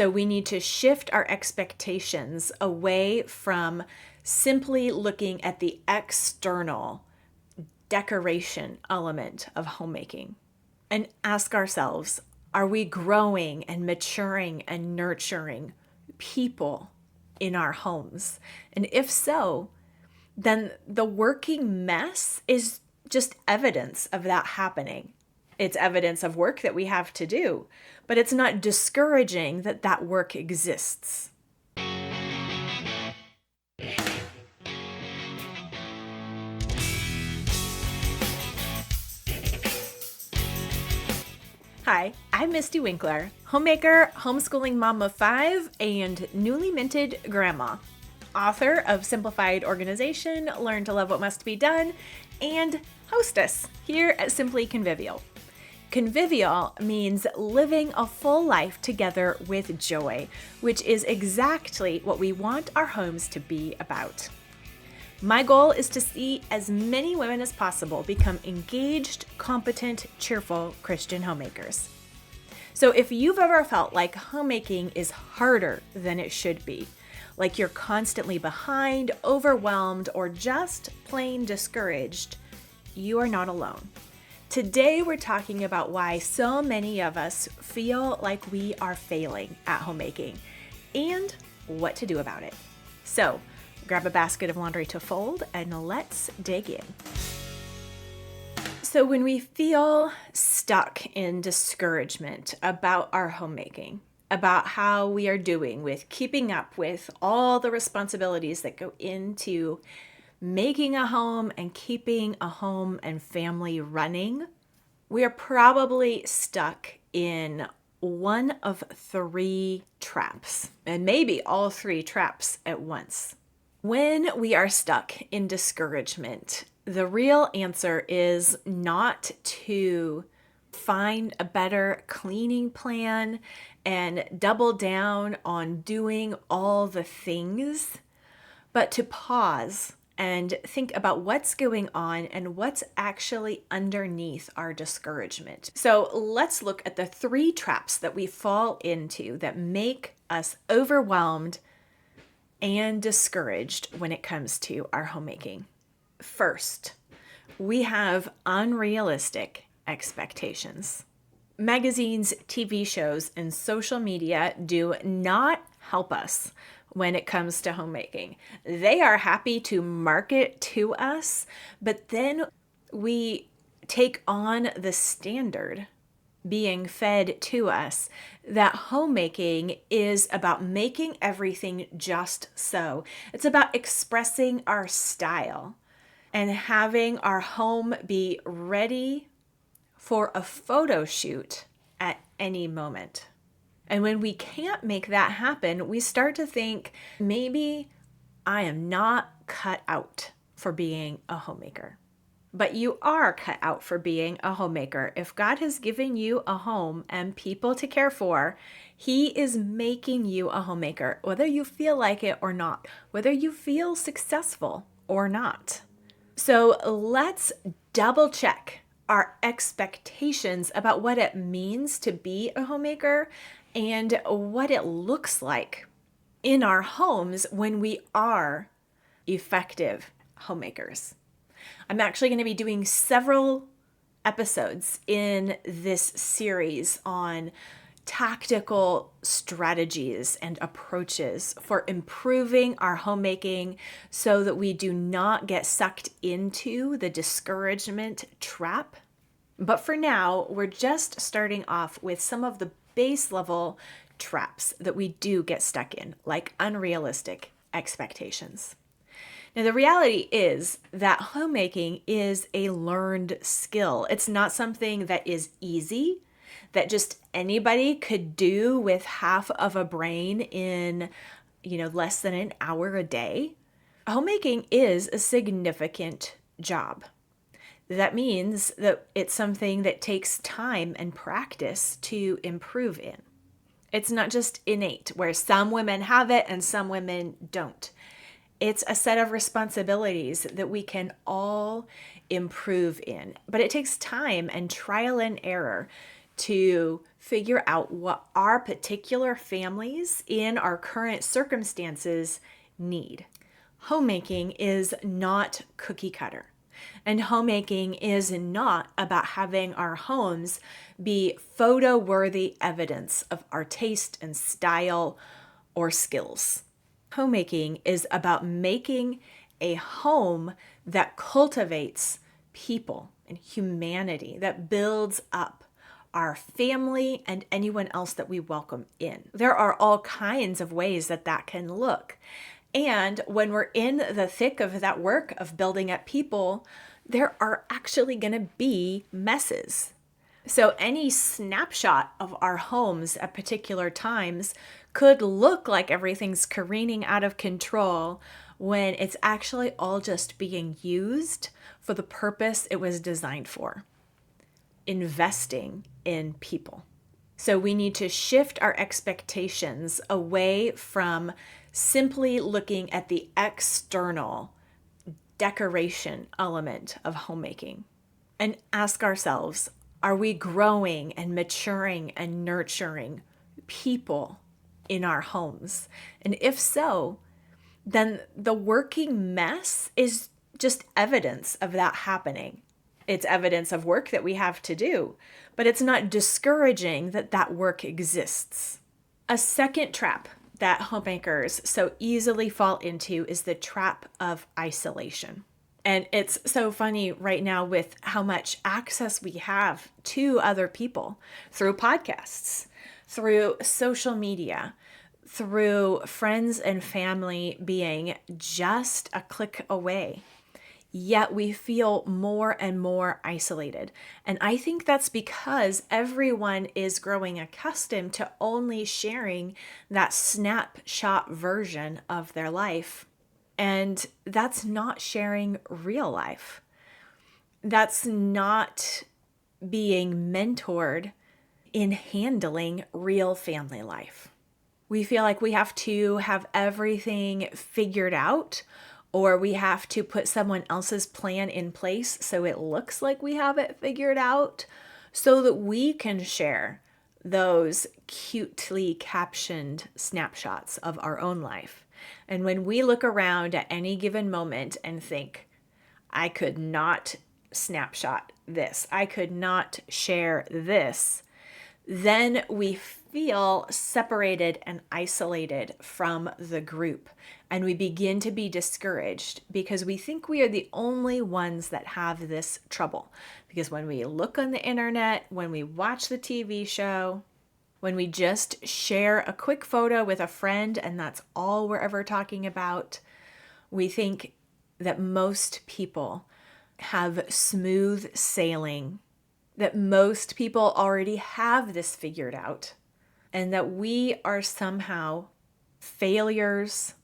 So we need to shift our expectations away from simply looking at the external decoration element of homemaking and ask ourselves, are we growing and maturing and nurturing people in our homes? And if so, then the working mess is just evidence of that happening. It's evidence of work that we have to do, but it's not discouraging that that work exists. Hi, I'm Mystie Winckler, homemaker, homeschooling mom of 5, and newly minted grandma. Author of Simplified Organization, Learn to Love What Must Be Done, and hostess here at Simply Convivial. Convivial means living a full life together with joy, which is exactly what we want our homes to be about. My goal is to see as many women as possible become engaged, competent, cheerful Christian homemakers. So if you've ever felt like homemaking is harder than it should be, like you're constantly behind, overwhelmed, or just plain discouraged, you are not alone. Today, we're talking about why so many of us feel like we are failing at homemaking and what to do about it. So, grab a basket of laundry to fold and let's dig in. So, when we feel stuck in discouragement about our homemaking, about how we are doing with keeping up with all the responsibilities that go into making a home and keeping a home and family running, we are probably stuck in one of 3 traps, and maybe all 3 traps at once. When we are stuck in discouragement, the real answer is not to find a better cleaning plan and double down on doing all the things, but to pause and think about what's going on and what's actually underneath our discouragement. So let's look at the 3 traps that we fall into that make us overwhelmed and discouraged when it comes to our homemaking. First, we have unrealistic expectations. Magazines, TV shows, and social media do not help us when it comes to homemaking. They are happy to market to us, but then we take on the standard being fed to us that homemaking is about making everything just so. It's about expressing our style and having our home be ready for a photo shoot at any moment. And when we can't make that happen, we start to think, maybe I am not cut out for being a homemaker. But you are cut out for being a homemaker. If God has given you a home and people to care for, He is making you a homemaker, whether you feel like it or not, whether you feel successful or not. So let's double check our expectations about what it means to be a homemaker and what it looks like in our homes when we are effective homemakers. I'm actually going to be doing several episodes in this series on tactical strategies and approaches for improving our homemaking so that we do not get sucked into the discouragement trap. But for now, we're just starting off with some of the base level traps that we do get stuck in, like unrealistic expectations. Now, the reality is that homemaking is a learned skill. It's not something that is easy, that just anybody could do with half of a brain in, less than an hour a day. Homemaking is a significant job. That means that it's something that takes time and practice to improve in. It's not just innate, where some women have it and some women don't. It's a set of responsibilities that we can all improve in, but it takes time and trial and error to figure out what our particular families in our current circumstances need. Homemaking is not cookie cutter. And homemaking is not about having our homes be photo-worthy evidence of our taste and style or skills. Homemaking is about making a home that cultivates people and humanity, that builds up our family and anyone else that we welcome in. There are all kinds of ways that that can look. And when we're in the thick of that work of building up people, there are actually going to be messes. So any snapshot of our homes at particular times could look like everything's careening out of control when it's actually all just being used for the purpose it was designed for, investing in people. So we need to shift our expectations away from simply looking at the external decoration element of homemaking and ask ourselves, are we growing and maturing and nurturing people in our homes? And if so, then the working mess is just evidence of that happening. It's evidence of work that we have to do, but it's not discouraging that that work exists. A second trap that homemakers so easily fall into is the trap of isolation. And it's so funny right now with how much access we have to other people through podcasts, through social media, through friends and family being just a click away. Yet we feel more and more isolated. And I think that's because everyone is growing accustomed to only sharing that snapshot version of their life. And that's not sharing real life. That's not being mentored in handling real family life. We feel like we have to have everything figured out, or we have to put someone else's plan in place so it looks like we have it figured out so that we can share those cutely captioned snapshots of our own life. And when we look around at any given moment and think, I could not snapshot this, I could not share this, then we feel separated and isolated from the group. And we begin to be discouraged because we think we are the only ones that have this trouble. Because when we look on the internet, when we watch the TV show, when we just share a quick photo with a friend and that's all we're ever talking about, we think that most people have smooth sailing, that most people already have this figured out, and that we are somehow failures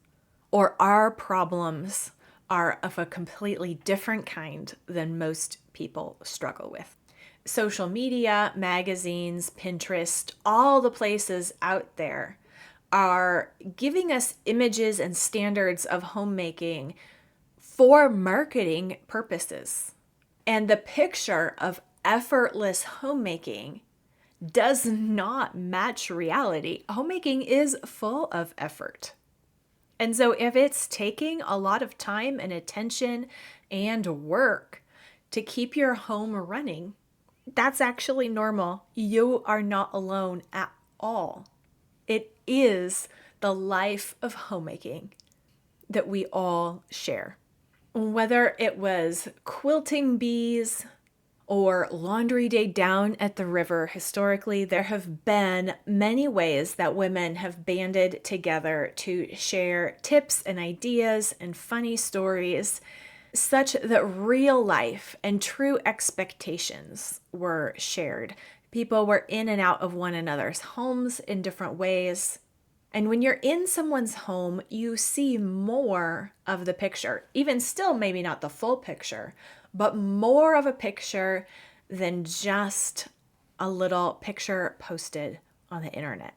or our problems are of a completely different kind than most people struggle with. Social media, magazines, Pinterest, all the places out there are giving us images and standards of homemaking for marketing purposes. And the picture of effortless homemaking does not match reality. Homemaking is full of effort. And so if it's taking a lot of time and attention and work to keep your home running, that's actually normal. You are not alone at all. It is the life of homemaking that we all share. Whether it was quilting bees or laundry day down at the river, historically, there have been many ways that women have banded together to share tips and ideas and funny stories, such that real life and true expectations were shared. People were in and out of one another's homes in different ways. And when you're in someone's home, you see more of the picture, even still, maybe not the full picture, but more of a picture than just a little picture posted on the internet.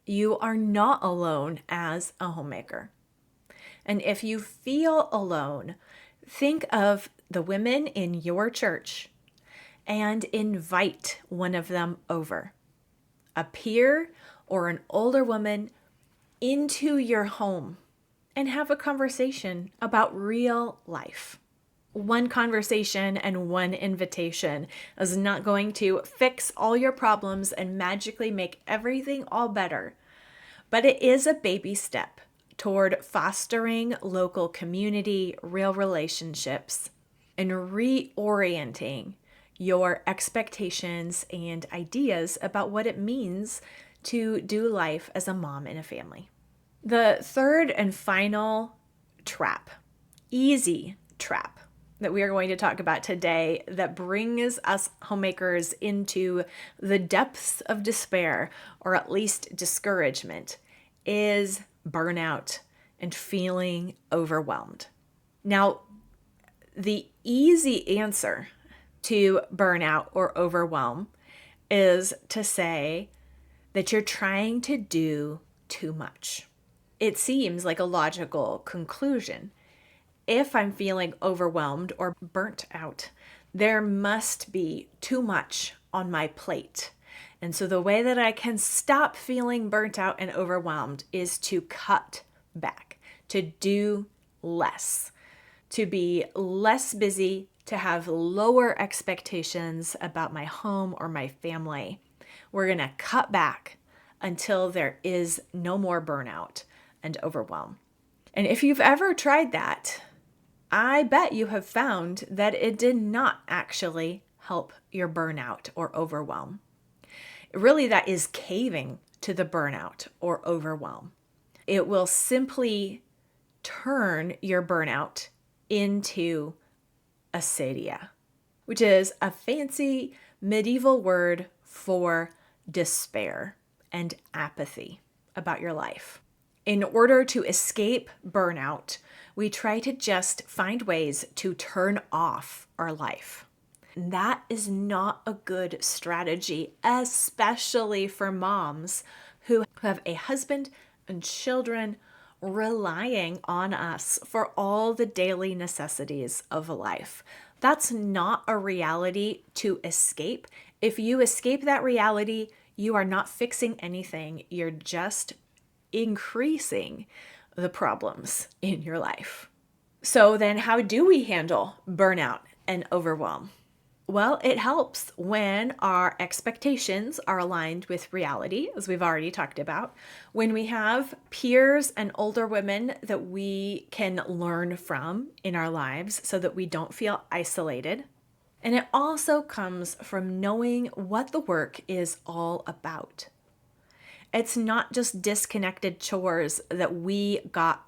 You are not alone as a homemaker. And if you feel alone, think of the women in your church and invite one of them over, a peer or an older woman, into your home and have a conversation about real life. One conversation and one invitation is not going to fix all your problems and magically make everything all better, but it is a baby step toward fostering local community, real relationships, and reorienting your expectations and ideas about what it means to do life as a mom in a family. The third and final trap, easy trap, that we are going to talk about today that brings us homemakers into the depths of despair, or at least discouragement, is burnout and feeling overwhelmed. Now, the easy answer to burnout or overwhelm is to say that you're trying to do too much. It seems like a logical conclusion. If I'm feeling overwhelmed or burnt out, there must be too much on my plate. And so the way that I can stop feeling burnt out and overwhelmed is to cut back, to do less, to be less busy, to have lower expectations about my home or my family. We're going to cut back until there is no more burnout and overwhelm. And if you've ever tried that, I bet you have found that it did not actually help your burnout or overwhelm. Really, that is caving to the burnout or overwhelm. It will simply turn your burnout into acedia, which is a fancy medieval word for despair and apathy about your life. In order to escape burnout, we try to just find ways to turn off our life. That is not a good strategy, especially for moms who have a husband and children relying on us for all the daily necessities of life. That's not a reality to escape. If you escape that reality, you are not fixing anything. You're just increasing the problems in your life. So then how do we handle burnout and overwhelm? Well, it helps when our expectations are aligned with reality, as we've already talked about, when we have peers and older women that we can learn from in our lives so that we don't feel isolated. And it also comes from knowing what the work is all about. It's not just disconnected chores that we got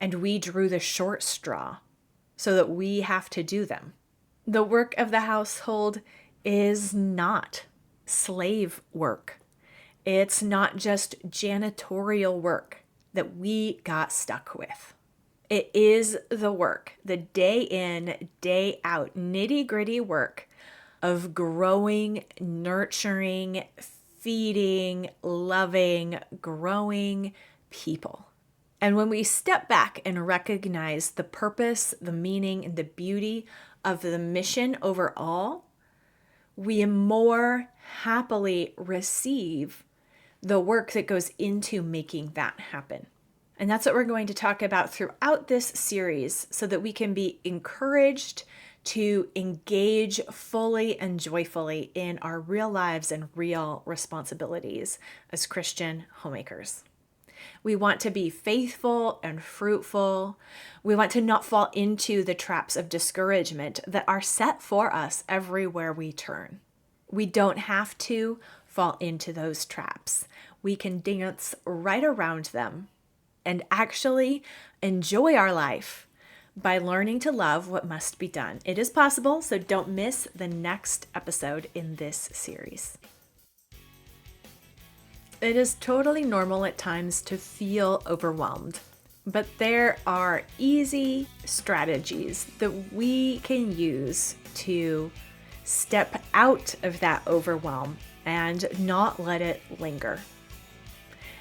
and we drew the short straw so that we have to do them. The work of the household is not slave work. It's not just janitorial work that we got stuck with. It is the work, the day in, day out, nitty-gritty work of growing, nurturing, feeding, loving, growing people. And when we step back and recognize the purpose, the meaning, and the beauty of the mission overall, we more happily receive the work that goes into making that happen. And that's what we're going to talk about throughout this series so that we can be encouraged to engage fully and joyfully in our real lives and real responsibilities as Christian homemakers. We want to be faithful and fruitful. We want to not fall into the traps of discouragement that are set for us everywhere we turn. We don't have to fall into those traps. We can dance right around them and actually enjoy our life by learning to love what must be done. It is possible, so don't miss the next episode in this series. It is totally normal at times to feel overwhelmed, but there are easy strategies that we can use to step out of that overwhelm and not let it linger.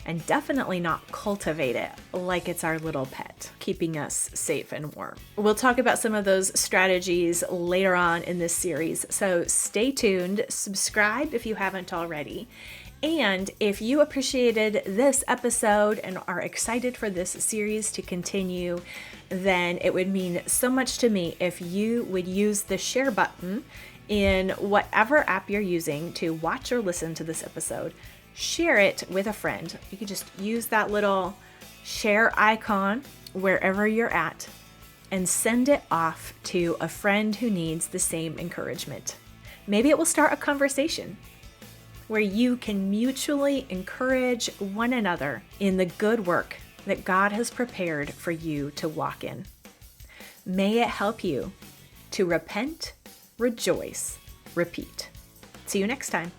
and definitely not cultivate it like it's our little pet, keeping us safe and warm. We'll talk about some of those strategies later on in this series, so stay tuned, subscribe if you haven't already. And if you appreciated this episode and are excited for this series to continue, then it would mean so much to me if you would use the share button in whatever app you're using to watch or listen to this episode. Share it with a friend. You can just use that little share icon wherever you're at and send it off to a friend who needs the same encouragement. Maybe it will start a conversation where you can mutually encourage one another in the good work that God has prepared for you to walk in. May it help you to repent, rejoice, repeat. See you next time.